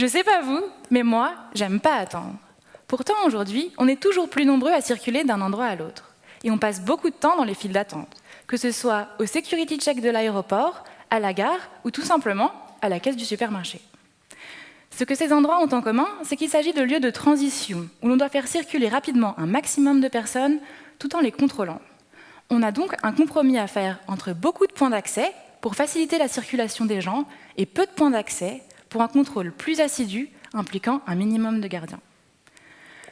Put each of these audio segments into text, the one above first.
Je sais pas vous, mais moi, j'aime pas attendre. Pourtant, aujourd'hui, on est toujours plus nombreux à circuler d'un endroit à l'autre. Et on passe beaucoup de temps dans les files d'attente, que ce soit au security check de l'aéroport, à la gare ou tout simplement à la caisse du supermarché. Ce que ces endroits ont en commun, c'est qu'il s'agit de lieux de transition, où l'on doit faire circuler rapidement un maximum de personnes tout en les contrôlant. On a donc un compromis à faire entre beaucoup de points d'accès pour faciliter la circulation des gens et peu de points d'accès pour un contrôle plus assidu impliquant un minimum de gardiens.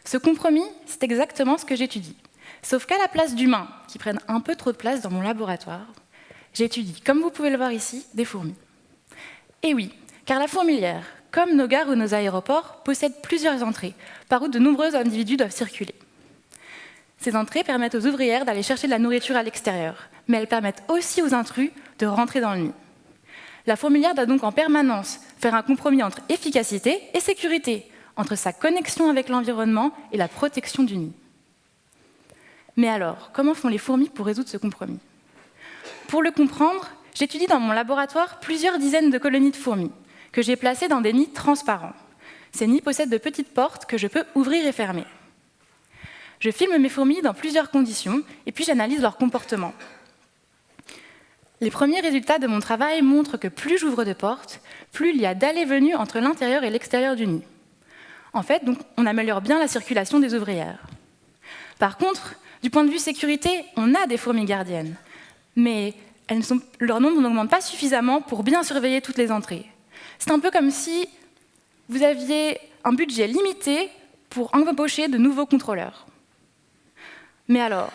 Ce compromis, c'est exactement ce que j'étudie. Sauf qu'à la place d'humains qui prennent un peu trop de place dans mon laboratoire, j'étudie, comme vous pouvez le voir ici, des fourmis. Et oui, car la fourmilière, comme nos gares ou nos aéroports, possède plusieurs entrées, par où de nombreux individus doivent circuler. Ces entrées permettent aux ouvrières d'aller chercher de la nourriture à l'extérieur, mais elles permettent aussi aux intrus de rentrer dans le nid. La fourmilière doit donc en permanence faire un compromis entre efficacité et sécurité, entre sa connexion avec l'environnement et la protection du nid. Mais alors, comment font les fourmis pour résoudre ce compromis? Pour le comprendre, j'étudie dans mon laboratoire plusieurs dizaines de colonies de fourmis, que j'ai placées dans des nids transparents. Ces nids possèdent de petites portes que je peux ouvrir et fermer. Je filme mes fourmis dans plusieurs conditions, et puis j'analyse leur comportement. Les premiers résultats de mon travail montrent que plus j'ouvre de portes, plus il y a d'allées-venues entre l'intérieur et l'extérieur du nid. En fait, donc, on améliore bien la circulation des ouvrières. Par contre, du point de vue sécurité, on a des fourmis gardiennes, mais leur nombre n'augmente pas suffisamment pour bien surveiller toutes les entrées. C'est un peu comme si vous aviez un budget limité pour embaucher de nouveaux contrôleurs. Mais alors,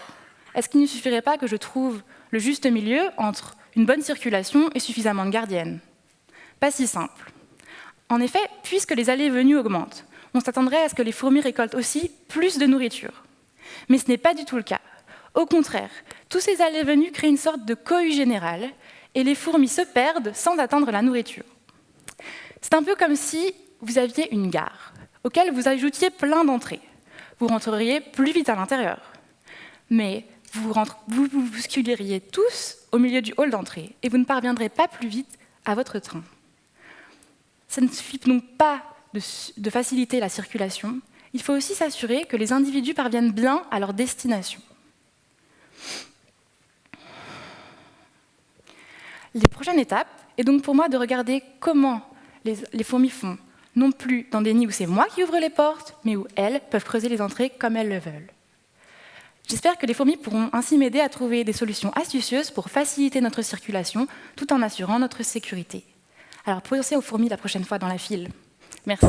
est-ce qu'il ne suffirait pas que je trouve le juste milieu entre une bonne circulation et suffisamment de gardiennes? Pas si simple. En effet, puisque les allées et venues augmentent, on s'attendrait à ce que les fourmis récoltent aussi plus de nourriture. Mais ce n'est pas du tout le cas. Au contraire, tous ces allées et venues créent une sorte de cohue générale, et les fourmis se perdent sans atteindre la nourriture. C'est un peu comme si vous aviez une gare, auquel vous ajoutiez plein d'entrées. Vous rentreriez plus vite à l'intérieur. Mais vous bousculeriez tous au milieu du hall d'entrée et vous ne parviendrez pas plus vite à votre train. Ça ne suffit donc pas de faciliter la circulation, il faut aussi s'assurer que les individus parviennent bien à leur destination. La prochaine étape est donc pour moi de regarder comment les fourmis font, non plus dans des nids où c'est moi qui ouvre les portes, mais où elles peuvent creuser les entrées comme elles le veulent. J'espère que les fourmis pourront ainsi m'aider à trouver des solutions astucieuses pour faciliter notre circulation, tout en assurant notre sécurité. Alors pensez aux fourmis la prochaine fois dans la file. Merci.